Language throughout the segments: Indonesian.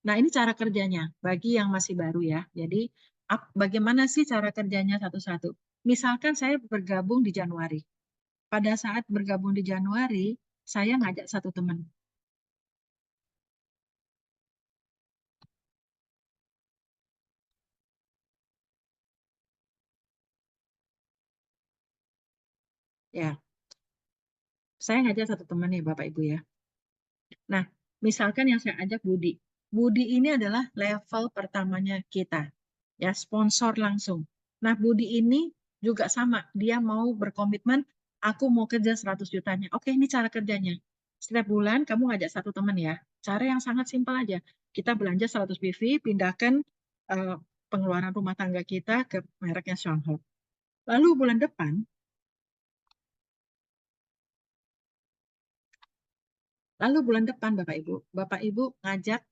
Nah, ini cara kerjanya bagi yang masih baru ya. Jadi, bagaimana sih cara kerjanya satu-satu? Misalkan saya bergabung di Januari. Pada saat bergabung di Januari, saya ngajak satu teman. Ya, saya ngajak satu teman nih Bapak Ibu ya. Nah, misalkan yang saya ajak Budi. Budi ini adalah level pertamanya kita. Ya, sponsor langsung. Nah, Budi ini juga sama. Dia mau berkomitmen, aku mau kerja 100 jutanya. Oke, ini cara kerjanya. Setiap bulan kamu ngajak satu teman ya. Cara yang sangat simpel aja. Kita belanja 100 PV, pindahkan pengeluaran rumah tangga kita ke mereknya Xiaohou. Lalu bulan depan, Bapak Ibu ngajak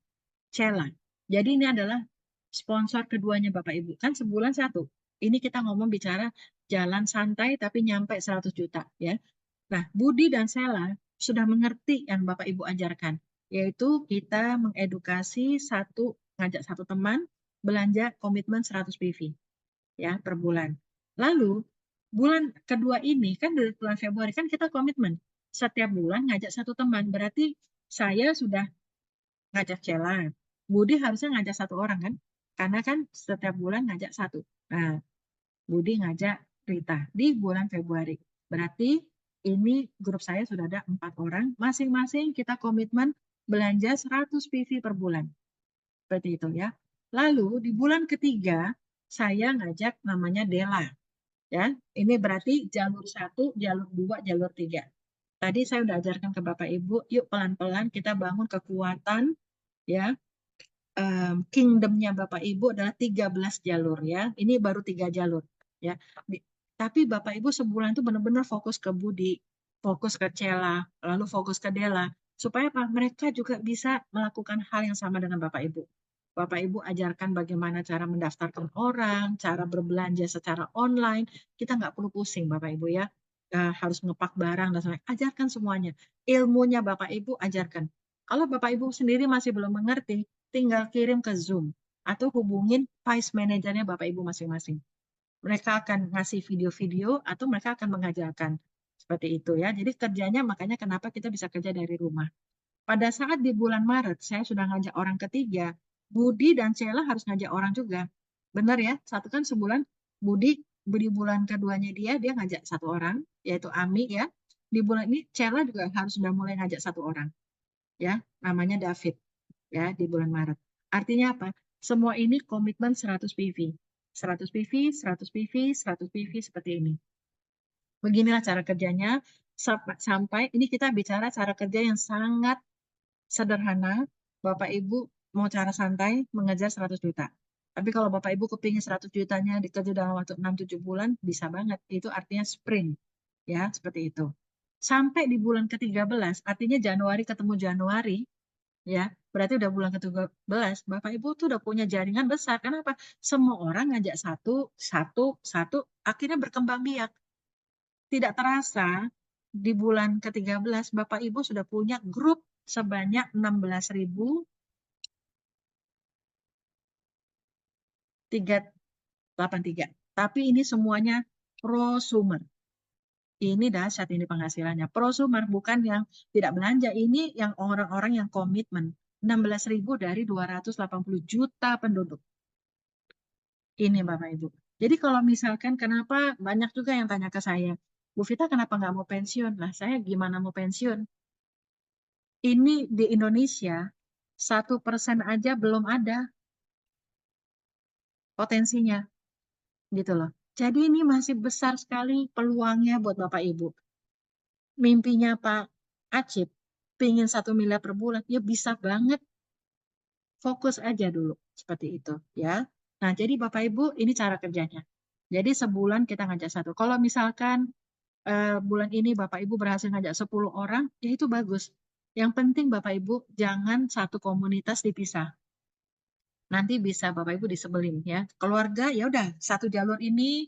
Cella. Jadi ini adalah sponsor keduanya Bapak Ibu. Kan sebulan satu. Ini kita ngomong bicara jalan santai tapi nyampe 100 juta ya. Nah, Budi dan Sela sudah mengerti yang Bapak Ibu ajarkan, yaitu kita mengedukasi ngajak satu teman belanja komitmen 100 PV ya per bulan. Lalu bulan kedua ini kan dari bulan Februari kan kita komitmen setiap bulan ngajak satu teman. Berarti saya sudah ngajak Cela. Budi harusnya ngajak satu orang kan? Karena kan setiap bulan ngajak satu. Nah, Budi ngajak Rita di bulan Februari. Berarti ini grup saya sudah ada 4 orang. Masing-masing kita komitmen belanja 100 PV per bulan. Seperti itu ya. Lalu di bulan ketiga saya ngajak namanya Dela. Ya, ini berarti jalur 1, jalur 2, jalur 3. Tadi saya udah ajarkan ke Bapak Ibu, yuk pelan-pelan kita bangun kekuatan ya. Kingdomnya Bapak Ibu adalah 13 jalur ya. Ini baru 3 jalur ya. Tapi Bapak Ibu sebulan itu benar-benar fokus ke Budi, fokus ke Cela, lalu fokus ke Dela, supaya apa? Mereka juga bisa melakukan hal yang sama dengan Bapak Ibu. Bapak Ibu ajarkan bagaimana cara mendaftarkan orang, cara berbelanja secara online. Kita nggak perlu pusing Bapak Ibu ya. Harus ngepak barang dan sebagainya. Ajarkan semuanya. Ilmunya Bapak Ibu ajarkan. Kalau Bapak Ibu sendiri masih belum mengerti, tinggal kirim ke Zoom atau hubungin vice manajernya Bapak Ibu masing-masing. Mereka akan ngasih video-video atau mereka akan mengajarkan. Seperti itu ya. Jadi kerjanya makanya kenapa kita bisa kerja dari rumah. Pada saat di bulan Maret, saya sudah ngajak orang ketiga, Budi dan Cella harus ngajak orang juga. Benar ya? Satu kan sebulan, Budi di bulan keduanya dia ngajak satu orang, yaitu Ami ya. Di bulan ini Cella juga harus sudah mulai ngajak satu orang. Ya, namanya David ya di bulan Maret. Artinya apa? Semua ini komitmen 100 PV. 100 PV, 100 PV, 100 PV seperti ini. Beginilah cara kerjanya sampai ini kita bicara cara kerja yang sangat sederhana. Bapak Ibu mau cara santai mengejar 100 juta. Tapi kalau Bapak Ibu kepingin 100 jutanya dikerja dalam waktu 6-7 bulan, bisa banget. Itu artinya sprint. Ya, seperti itu. Sampai di bulan ke-13, artinya Januari ketemu Januari, ya berarti udah bulan ke-13 Bapak Ibu tuh udah punya jaringan besar. Kenapa? Semua orang ngajak satu satu satu, akhirnya berkembang biak. Tidak terasa di bulan ke-13 Bapak Ibu sudah punya grup sebanyak 16.383. Tapi ini semuanya prosumer. Ini dahsyat ini penghasilannya. Prosumer bukan yang tidak belanja. Ini yang orang-orang yang komitmen. 16.000 dari 280 juta penduduk. Ini Bapak Ibu. Jadi kalau misalkan kenapa banyak juga yang tanya ke saya, Bu Vita kenapa nggak mau pensiun? Lah saya gimana mau pensiun? Ini di Indonesia 1% aja belum ada potensinya gitu loh. Jadi ini masih besar sekali peluangnya buat Bapak Ibu. Mimpinya Pak Acip pingin 1 miliar per bulan, ya bisa banget. Fokus aja dulu seperti itu ya. Nah jadi Bapak Ibu ini cara kerjanya. Jadi sebulan kita ngajak satu. Kalau misalkan bulan ini Bapak Ibu berhasil ngajak 10 orang, ya itu bagus. Yang penting Bapak Ibu jangan satu komunitas dipisah. Nanti bisa Bapak Ibu disebelin ya. Keluarga ya udah satu jalur ini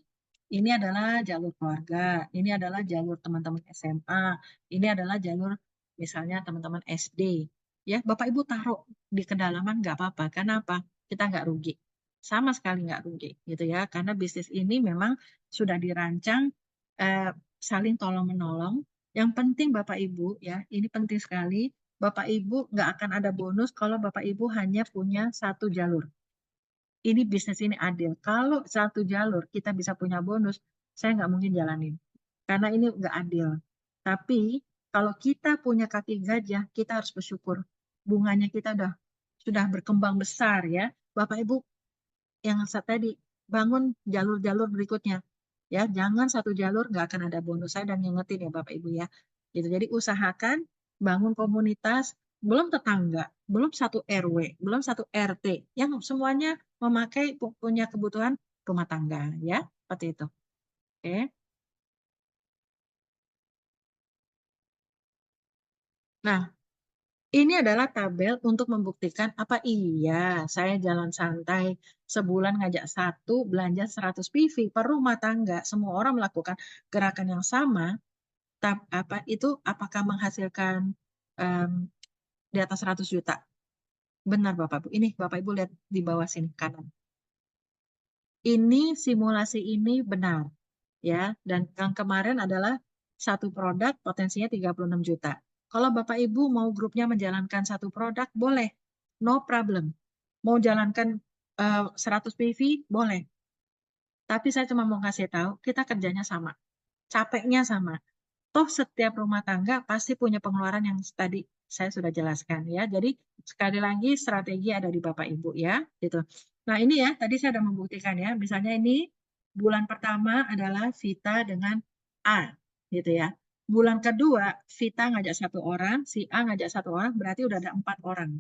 adalah jalur keluarga, ini adalah jalur teman-teman SMA, ini adalah jalur misalnya teman-teman SD. ya Bapak Ibu taruh di kedalaman nggak apa-apa. Kenapa? Kita nggak rugi. Sama sekali nggak rugi gitu ya. Karena bisnis ini memang sudah dirancang saling tolong-menolong. Yang penting Bapak Ibu ya, ini penting sekali. Bapak Ibu nggak akan ada bonus kalau Bapak Ibu hanya punya satu jalur. Ini bisnis ini adil. Kalau satu jalur kita bisa punya bonus, saya nggak mungkin jalanin. Karena ini nggak adil. Tapi kalau kita punya kaki gajah, kita harus bersyukur. Bunganya kita sudah berkembang besar ya. Bapak Ibu yang tadi bangun jalur-jalur berikutnya. Ya, jangan satu jalur nggak akan ada bonus. Saya dan ngingetin ya Bapak Ibu ya. Gitu. Jadi usahakan bangun komunitas, belum tetangga, belum satu RW, belum satu RT, yang semuanya memakai punya kebutuhan rumah tangga ya, seperti itu. Oke. Nah, ini adalah tabel untuk membuktikan apa iya saya jalan santai sebulan ngajak satu belanja 100 PV per rumah tangga, semua orang melakukan gerakan yang sama, apa itu apakah menghasilkan em, di atas 100 juta? Benar Bapak Ibu. Ini Bapak Ibu lihat di bawah sini kanan. Ini simulasi ini benar ya, dan yang kemarin adalah satu produk potensinya 36 juta. Kalau Bapak Ibu mau grupnya menjalankan satu produk boleh, no problem. Mau jalankan 100 PV boleh. Tapi saya cuma mau kasih tahu kita kerjanya sama, capeknya sama. Toh setiap rumah tangga pasti punya pengeluaran yang tadi saya sudah jelaskan ya. Jadi sekali lagi strategi ada di Bapak Ibu ya, gitu. Nah, ini ya, tadi saya sudah membuktikan ya. Misalnya ini bulan pertama adalah Vita dengan A, gitu ya. Bulan kedua Vita ngajak satu orang, si A ngajak satu orang, berarti udah ada 4 orang.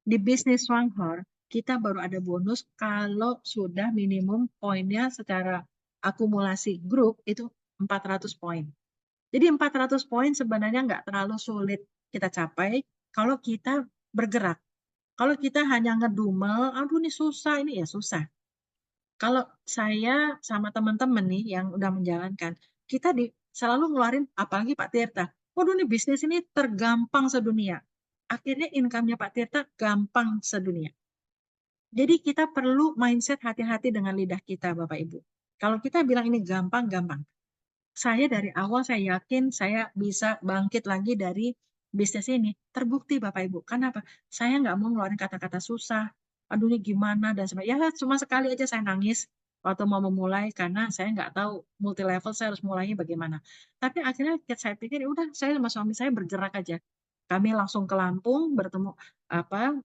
Di bisnis Swanghor, kita baru ada bonus kalau sudah minimum poinnya secara akumulasi grup itu 400 poin. Jadi 400 poin sebenarnya nggak terlalu sulit kita capai kalau kita bergerak. Kalau kita hanya ngedumel, aduh ini susah, ini ya susah. Kalau saya sama teman-teman nih yang udah menjalankan, kita selalu ngeluarin, apalagi Pak Tirta, waduh ini bisnis ini tergampang sedunia. Akhirnya income-nya Pak Tirta gampang sedunia. Jadi kita perlu mindset hati-hati dengan lidah kita, Bapak Ibu. Kalau kita bilang ini gampang, gampang. Saya dari awal saya yakin saya bisa bangkit lagi dari bisnis ini. Terbukti Bapak Ibu. Kenapa? Saya nggak mau ngeluarin kata-kata susah. Aduh ini gimana dan sebagainya. Ya cuma sekali aja saya nangis waktu mau memulai karena saya nggak tahu multi level saya harus mulainya bagaimana. Tapi akhirnya saya pikir ya udah saya sama suami saya bergerak aja. Kami langsung ke Lampung bertemu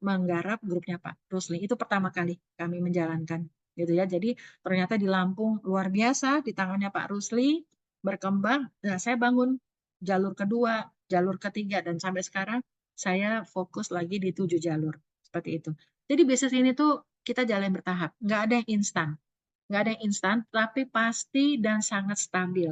menggarap grupnya Pak Rusli. Itu pertama kali kami menjalankan gitu ya. Jadi ternyata di Lampung luar biasa di tangannya Pak Rusli berkembang. Nah, saya bangun jalur kedua, jalur ketiga, dan sampai sekarang saya fokus lagi di 7 jalur. Seperti itu. Jadi bisnis ini tuh kita jalan bertahap. Nggak ada yang instan. Nggak ada yang instan, tapi pasti dan sangat stabil.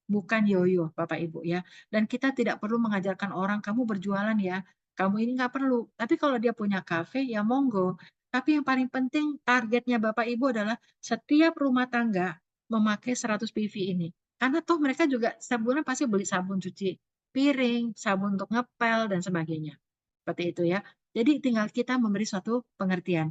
Bukan yoyo, Bapak Ibu ya. Dan kita tidak perlu mengajarkan orang, kamu berjualan ya. Kamu ini nggak perlu. Tapi kalau dia punya kafe, ya monggo. Tapi yang paling penting targetnya Bapak Ibu adalah setiap rumah tangga memakai 100 PV ini. Karena toh mereka juga setiap bulan pasti beli sabun cuci piring, sabun untuk ngepel, dan sebagainya. Seperti itu ya. Jadi tinggal kita memberi suatu pengertian.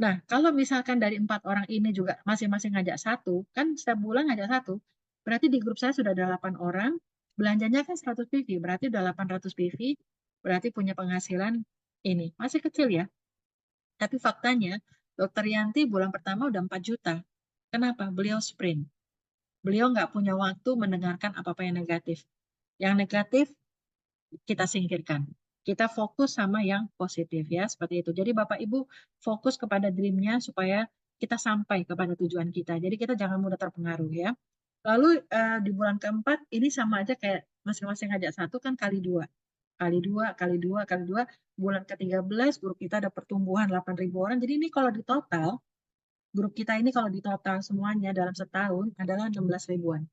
Nah, kalau misalkan dari 4 orang ini juga masing-masing ngajak satu, kan setiap bulan ngajak satu, berarti di grup saya sudah ada 8 orang, belanjanya kan 100 PV, berarti udah 800 PV, berarti punya penghasilan ini. Masih kecil ya, tapi faktanya Dokter Yanti bulan pertama udah 4 juta. Kenapa? Beliau sprint. Beliau nggak punya waktu mendengarkan apa-apa yang negatif. Yang negatif kita singkirkan. Kita fokus sama yang positif ya, seperti itu. Jadi Bapak Ibu fokus kepada dream-nya supaya kita sampai kepada tujuan kita. Jadi kita jangan mudah terpengaruh ya. Lalu di bulan keempat ini sama aja kayak masing-masing ngajak satu kan kali dua. Kali dua, kali dua, kali dua. Bulan ke-13 grup kita ada pertumbuhan 8.000 orang. Jadi ini kalau di total, grup kita ini kalau di total semuanya dalam setahun adalah 16 ribuan.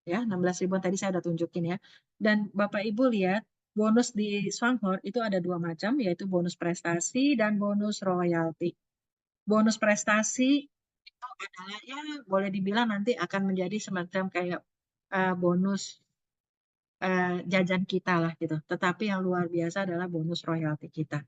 Ya, 16 ribuan tadi saya udah tunjukin ya. Dan Bapak Ibu lihat, bonus di Swanghor itu ada 2 macam, yaitu bonus prestasi dan bonus royalti. Bonus prestasi itu adalah ya boleh dibilang nanti akan menjadi semacam kayak bonus jajan kita lah gitu. Tetapi yang luar biasa adalah bonus royalti kita.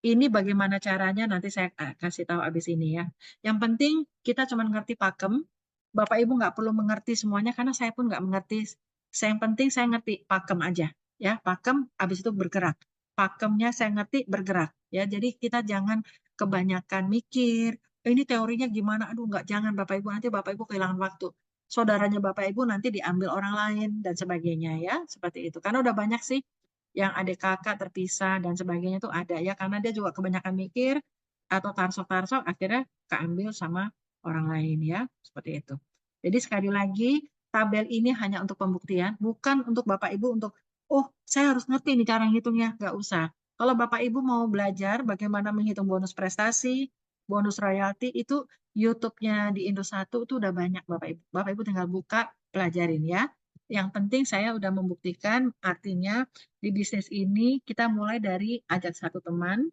Ini bagaimana caranya nanti saya kasih tahu abis ini ya. Yang penting kita cuma ngerti pakem. Bapak Ibu nggak perlu mengerti semuanya karena saya pun nggak mengerti. Yang penting saya ngerti pakem aja ya. Pakem abis itu bergerak. Pakemnya saya ngerti bergerak ya. Jadi kita jangan kebanyakan mikir. Ini teorinya gimana? Aduh nggak, jangan Bapak Ibu, nanti Bapak Ibu kehilangan waktu. Saudaranya Bapak Ibu nanti diambil orang lain dan sebagainya ya. Seperti itu. Karena udah banyak sih yang adik kakak terpisah dan sebagainya itu ada ya, karena dia juga kebanyakan mikir atau tarsok-tarsok akhirnya keambil sama orang lain ya, seperti itu. Jadi sekali lagi tabel ini hanya untuk pembuktian, bukan untuk Bapak Ibu untuk oh saya harus ngerti nih cara ngitungnya, nggak usah. Kalau Bapak Ibu mau belajar bagaimana menghitung bonus prestasi, bonus royalti itu YouTube-nya di Indosat itu udah banyak Bapak Ibu. Bapak Ibu tinggal buka, pelajarin ya. Yang penting saya udah membuktikan, artinya di bisnis ini kita mulai dari ajak satu teman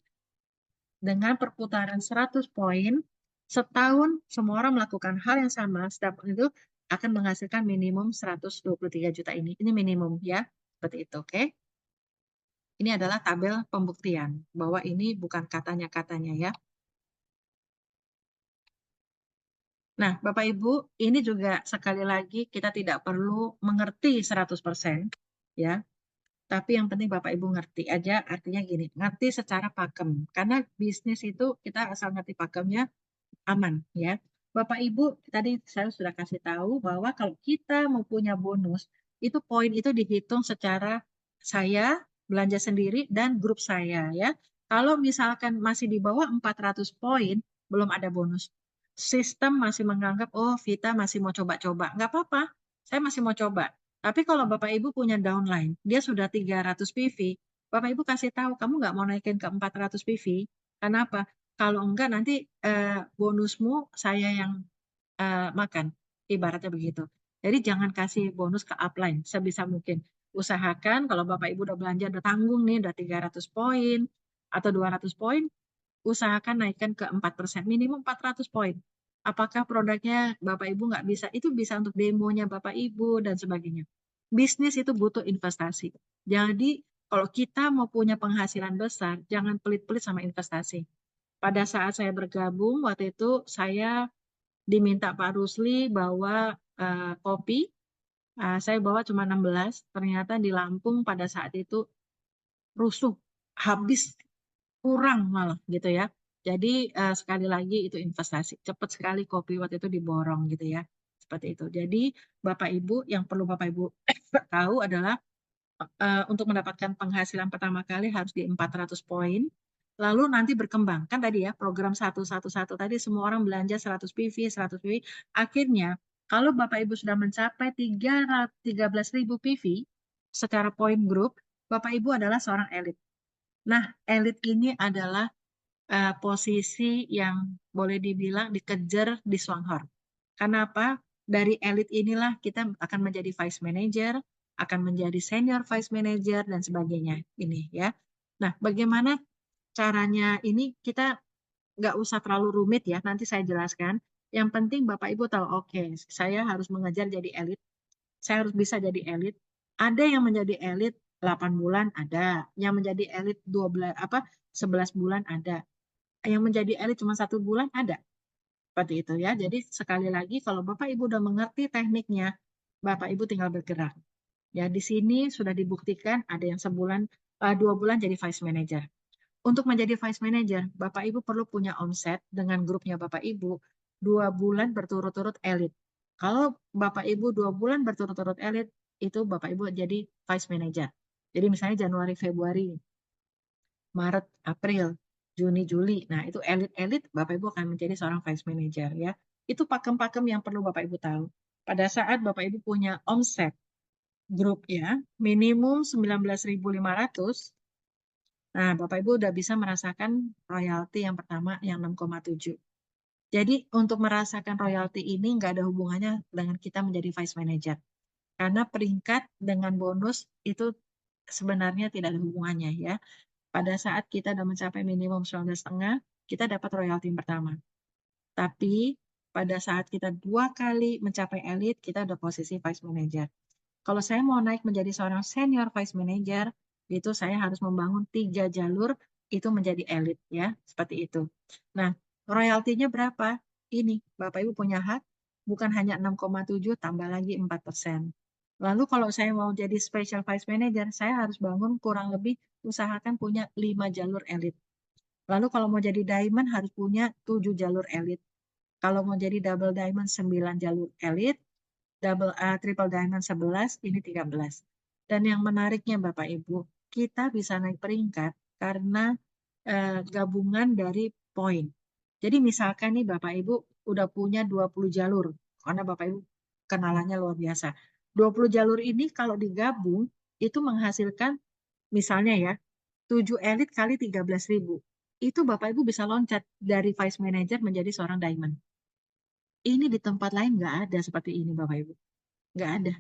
dengan perputaran 100 poin. Setahun semua orang melakukan hal yang sama, setiap itu akan menghasilkan minimum 123 juta ini. Ini minimum ya, seperti itu, oke? Ini adalah tabel pembuktian bahwa ini bukan katanya-katanya ya. Nah, Bapak Ibu, ini juga sekali lagi kita tidak perlu mengerti 100% ya. Tapi yang penting Bapak Ibu ngerti aja, artinya gini, ngerti secara pakem. Karena bisnis itu kita asal ngerti pakemnya aman ya. Bapak Ibu, tadi saya sudah kasih tahu bahwa kalau kita mau punya bonus, itu poin itu dihitung secara saya belanja sendiri dan grup saya ya. Kalau misalkan masih di bawah 400 poin, belum ada bonus. Sistem masih menganggap, oh Vita masih mau coba-coba. Nggak apa-apa, saya masih mau coba. Tapi kalau Bapak Ibu punya downline, dia sudah 300 PV, Bapak Ibu kasih tahu, kamu nggak mau naikin ke 400 PV. Kenapa? Kalau enggak nanti bonusmu saya yang makan. Ibaratnya begitu. Jadi jangan kasih bonus ke upline sebisa mungkin. Usahakan kalau Bapak Ibu udah belanja, udah tanggung nih, udah 300 poin atau 200 poin, usahakan naikkan ke 4%, minimum 400 poin. Apakah produknya Bapak Ibu nggak bisa? Itu bisa untuk demonya Bapak Ibu dan sebagainya. Bisnis itu butuh investasi. Jadi kalau kita mau punya penghasilan besar, jangan pelit-pelit sama investasi. Pada saat saya bergabung, waktu itu saya diminta Pak Rusli bawa kopi. Saya bawa cuma 16, ternyata di Lampung pada saat itu rusuh, habis, kurang malah gitu ya. Jadi sekali lagi itu investasi. Cepat sekali kopi waktu itu diborong gitu ya. Seperti itu. Jadi Bapak Ibu, yang perlu Bapak Ibu tahu adalah untuk mendapatkan penghasilan pertama kali harus di 400 poin. Lalu nanti berkembang. Kan tadi ya program 111 tadi semua orang belanja 100 PV, 100 PV. Akhirnya kalau Bapak Ibu sudah mencapai 13.000 PV secara poin grup, Bapak Ibu adalah seorang elit. Nah, elit ini adalah posisi yang boleh dibilang dikejar di Swanghorn. Kenapa? Dari elit inilah kita akan menjadi vice manager, akan menjadi senior vice manager dan sebagainya. Ini ya. Nah, bagaimana caranya ini kita nggak usah terlalu rumit ya. Nanti saya jelaskan. Yang penting Bapak Ibu tahu, oke, saya harus mengejar jadi elit. Saya harus bisa jadi elit. Ada yang menjadi elit 8 bulan ada, yang menjadi elit 12 apa 11 bulan ada, yang menjadi elit cuma 1 bulan ada. Seperti itu ya. Jadi sekali lagi kalau Bapak Ibu udah mengerti tekniknya, Bapak Ibu tinggal bergerak. Ya di sini sudah dibuktikan ada yang 2 bulan jadi vice manager. Untuk menjadi vice manager, Bapak Ibu perlu punya omset dengan grupnya Bapak Ibu 2 bulan berturut-turut elit. Kalau Bapak Ibu 2 bulan berturut-turut elit, itu Bapak Ibu jadi vice manager. Jadi misalnya Januari, Februari, Maret, April, Juni, Juli. Nah, itu elit-elit, Bapak Ibu akan menjadi seorang vice manager ya. Itu pakem-pakem yang perlu Bapak Ibu tahu. Pada saat Bapak Ibu punya omset grup ya, minimum 19.500, nah Bapak Ibu udah bisa merasakan royalti yang pertama yang 6,7. Jadi untuk merasakan royalti ini nggak ada hubungannya dengan kita menjadi vice manager. Karena peringkat dengan bonus itu sebenarnya tidak ada hubungannya ya. Pada saat kita sudah mencapai minimum 19,5, kita dapat royalti yang pertama. Tapi pada saat kita 2 kali mencapai elit, kita udah posisi vice manager. Kalau saya mau naik menjadi seorang senior vice manager, itu saya harus membangun 3 jalur itu menjadi elit ya, seperti itu. Nah, royaltinya berapa? Ini, Bapak Ibu punya hak bukan hanya 6,7 tambah lagi 4%. Lalu kalau saya mau jadi special vice manager, saya harus bangun kurang lebih usahakan punya 5 jalur elit. Lalu kalau mau jadi diamond harus punya 7 jalur elit. Kalau mau jadi double diamond 9 jalur elit, triple diamond 11, ini 13. Dan yang menariknya Bapak Ibu, kita bisa naik peringkat karena gabungan dari poin. Jadi misalkan nih Bapak Ibu udah punya 20 jalur, karena Bapak Ibu kenalannya luar biasa. 20 jalur ini kalau digabung, itu menghasilkan misalnya ya, 7 elit kali 13.000. Itu Bapak Ibu bisa loncat dari vice manager menjadi seorang diamond. Ini di tempat lain nggak ada seperti ini Bapak Ibu. Nggak ada.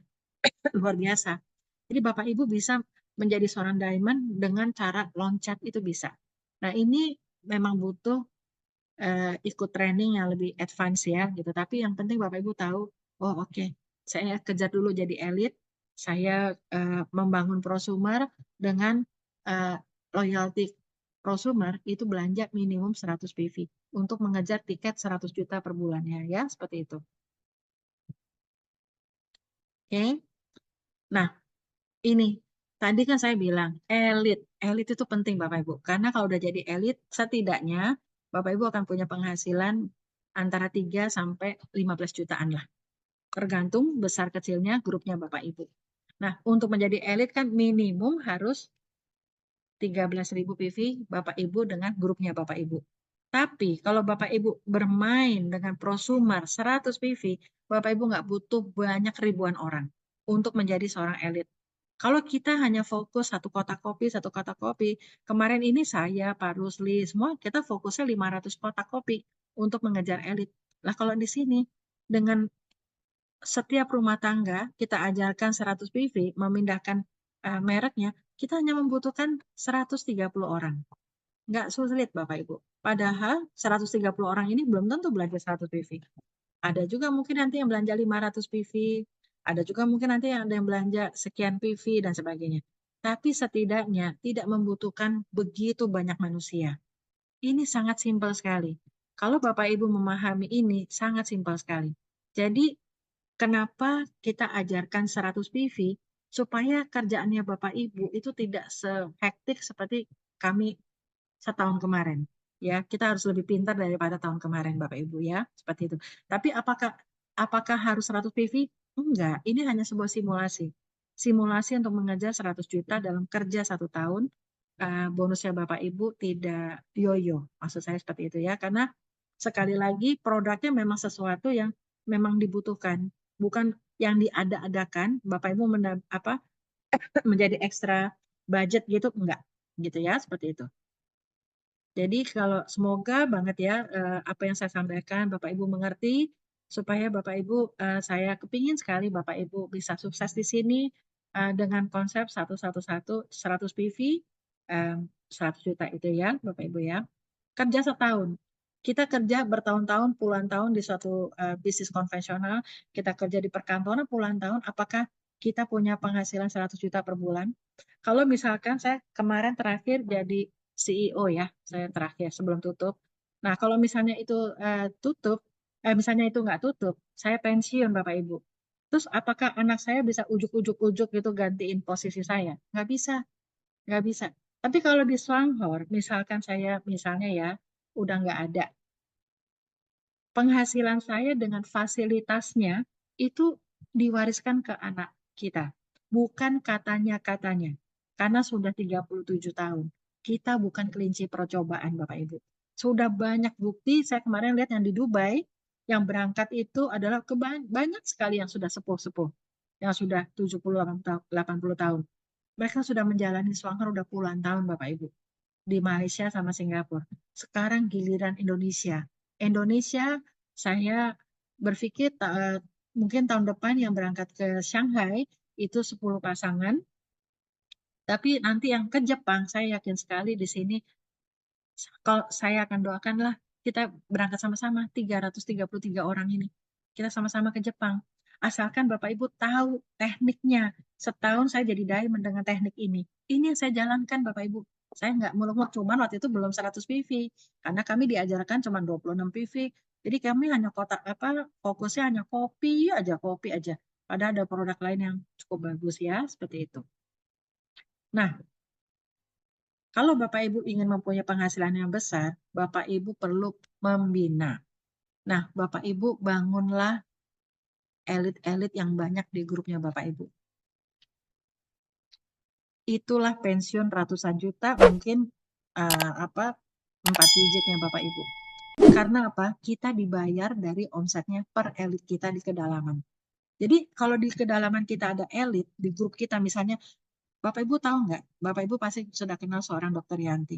Luar biasa. Jadi Bapak Ibu bisa menjadi seorang diamond dengan cara loncat itu bisa. Nah ini memang butuh ikut training yang lebih advance ya gitu. Tapi yang penting Bapak Ibu tahu, oh oke, saya kejar dulu jadi elit, saya membangun prosumer dengan uh, loyalty prosumer itu belanja minimum 100 PV untuk mengejar tiket 100 juta per bulannya ya, seperti itu. Oke. Nah, ini tadi kan saya bilang elit. Elit itu penting Bapak Ibu. Karena kalau udah jadi elit, setidaknya Bapak Ibu akan punya penghasilan antara 3 sampai 15 jutaan lah. Tergantung besar kecilnya grupnya Bapak Ibu. Nah, untuk menjadi elit kan minimum harus 13.000 PV Bapak Ibu dengan grupnya Bapak Ibu. Tapi kalau Bapak Ibu bermain dengan prosumer 100 PV, Bapak Ibu nggak butuh banyak ribuan orang untuk menjadi seorang elit. Kalau kita hanya fokus satu kotak kopi, kemarin ini saya, Pak Rusli, semua kita fokusnya 500 kotak kopi untuk mengejar elit. Nah, kalau di sini dengan setiap rumah tangga kita ajarkan 100 PV, memindahkan mereknya, kita hanya membutuhkan 130 orang. Nggak sulit Bapak Ibu. Padahal 130 orang ini belum tentu belanja 100 PV. Ada juga mungkin nanti yang belanja 500 PV, ada juga mungkin nanti yang ada yang belanja sekian PV dan sebagainya. Tapi setidaknya tidak membutuhkan begitu banyak manusia. Ini sangat simpel sekali. Kalau Bapak Ibu memahami ini, sangat simpel sekali. Jadi, kenapa kita ajarkan 100 PV? Supaya kerjaannya Bapak Ibu itu tidak sehektik seperti kami setahun kemarin. Ya, kita harus lebih pintar daripada tahun kemarin, Bapak Ibu ya, seperti itu. Tapi apakah harus 100 PV? Enggak, ini hanya sebuah simulasi. Simulasi untuk mengejar 100 juta dalam kerja 1 tahun. Bonusnya Bapak Ibu tidak yoyo, maksud saya seperti itu ya, karena sekali lagi produknya memang sesuatu yang memang dibutuhkan, bukan yang diada-adakan. Bapak Ibu menjadi ekstra budget gitu, enggak, gitu ya, seperti itu. Jadi kalau semoga banget ya apa yang saya sampaikan Bapak Ibu mengerti supaya Bapak Ibu saya kepingin sekali Bapak Ibu bisa sukses di sini dengan konsep 100 PV 100 juta itu ya Bapak Ibu ya. Kerja setahun. Kita kerja bertahun-tahun, puluhan tahun di suatu bisnis konvensional, kita kerja di perkantoran puluhan tahun, apakah kita punya penghasilan 100 juta per bulan? Kalau misalkan saya kemarin terakhir jadi CEO ya, saya terakhir sebelum tutup. Nah, kalau misalnya itu misalnya itu nggak tutup, saya pensiun Bapak Ibu. Terus apakah anak saya bisa ujuk-ujuk gitu gantiin posisi saya? Nggak bisa, nggak bisa. Tapi kalau di Swanghor, misalkan saya misalnya ya, udah nggak ada. Penghasilan saya dengan fasilitasnya itu diwariskan ke anak kita. Bukan katanya-katanya. Karena sudah 37 tahun. Kita bukan kelinci percobaan Bapak Ibu. Sudah banyak bukti, saya kemarin lihat yang di Dubai, yang berangkat itu adalah banyak sekali yang sudah sepuh-sepuh. Yang sudah 70, 80 tahun. Mereka sudah menjalani swanger udah puluhan tahun Bapak Ibu di Malaysia sama Singapura. Sekarang giliran Indonesia. Indonesia saya berpikir mungkin tahun depan yang berangkat ke Shanghai itu 10 pasangan. Tapi nanti yang ke Jepang, saya yakin sekali di sini, kalau saya akan doakanlah kita berangkat sama-sama, 333 orang ini. Kita sama-sama ke Jepang. Asalkan Bapak Ibu tahu tekniknya. Setahun saya jadi diamond dengan teknik ini. Ini yang saya jalankan Bapak Ibu. Saya nggak muluk-muluk, cuman waktu itu belum 100 PV. Karena kami diajarkan cuma 26 PV. Jadi kami hanya fokusnya hanya kopi aja, kopi aja. Padahal ada produk lain yang cukup bagus ya, seperti itu. Nah, kalau Bapak Ibu ingin mempunyai penghasilan yang besar, Bapak Ibu perlu membina. Nah, Bapak Ibu bangunlah elit-elit yang banyak di grupnya Bapak Ibu. Itulah pensiun ratusan juta, mungkin 4 digitnya Bapak Ibu. Karena apa? Kita dibayar dari omsetnya per elit kita di kedalaman. Jadi kalau di kedalaman kita ada elit, di grup kita misalnya, Bapak Ibu tahu nggak? Bapak Ibu pasti sudah kenal seorang Dokter Yanti.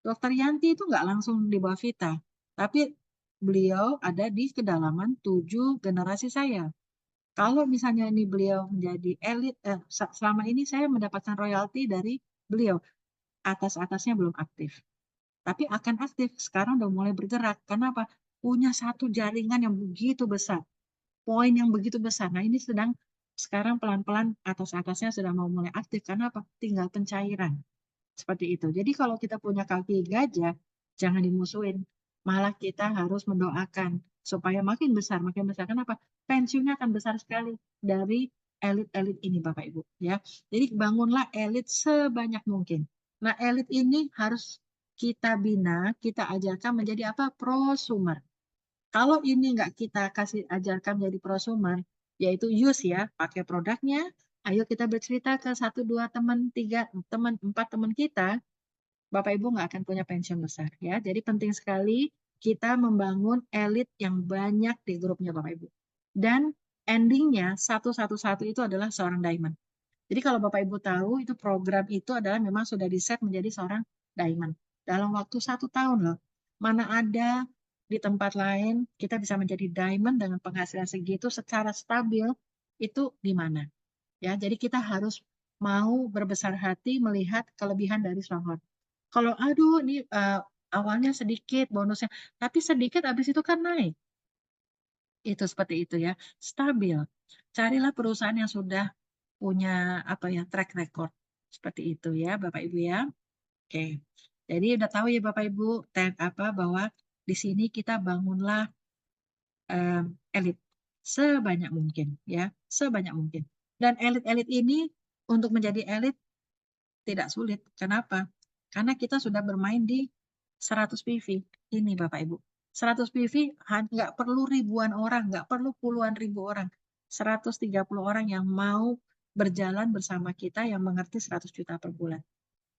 Dokter Yanti itu nggak langsung di bawah Vita, tapi beliau ada di kedalaman 7 generasi saya. Kalau misalnya ini beliau menjadi elit, selama ini saya mendapatkan royalti dari beliau. Atas-atasnya belum aktif. Tapi akan aktif, sekarang udah mulai bergerak. Karena apa? Punya satu jaringan yang begitu besar. Poin yang begitu besar. Nah ini sekarang pelan-pelan atas-atasnya sudah mau mulai aktif. Karena apa? Tinggal pencairan. Seperti itu. Jadi kalau kita punya kaki gajah, jangan dimusuhin. Malah kita harus mendoakan supaya makin besar, makin besar. Kenapa? Pensiunnya akan besar sekali dari elit-elit ini, Bapak Ibu. Ya, jadi bangunlah elit sebanyak mungkin. Nah, elit ini harus kita bina, kita ajarkan menjadi apa? Prosumer. Kalau ini nggak kita kasih ajarkan menjadi prosumer, yaitu use ya, pakai produknya. Ayo kita bercerita ke 1, 2 teman, 3 teman, 4 teman kita, Bapak Ibu nggak akan punya pensiun besar ya. Jadi penting sekali kita membangun elit yang banyak di grupnya Bapak Ibu. Dan endingnya satu itu adalah seorang diamond. Jadi kalau Bapak Ibu tahu itu program itu adalah memang sudah di-set menjadi seorang diamond. Dalam waktu 1 tahun loh. Mana ada di tempat lain kita bisa menjadi diamond dengan penghasilan segitu secara stabil, itu di mana? Ya, jadi kita harus mau berbesar hati melihat kelebihan dari Stronghold. Kalau aduh ini awalnya sedikit bonusnya, tapi sedikit habis itu kan naik. Itu seperti itu ya, stabil. Carilah perusahaan yang sudah punya track record seperti itu ya, Bapak Ibu ya. Oke. Jadi udah tahu ya Bapak Ibu bahwa di sini kita bangunlah elit sebanyak mungkin ya, sebanyak mungkin. Dan elit-elit ini untuk menjadi elit tidak sulit. Kenapa? Karena kita sudah bermain di 100 PV. Ini Bapak Ibu. 100 PV nggak perlu ribuan orang, nggak perlu puluhan ribu orang. 130 orang yang mau berjalan bersama kita yang mengerti 100 juta per bulan.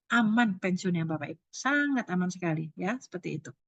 Aman pensiunnya Bapak Ibu. Sangat aman sekali ya, seperti itu.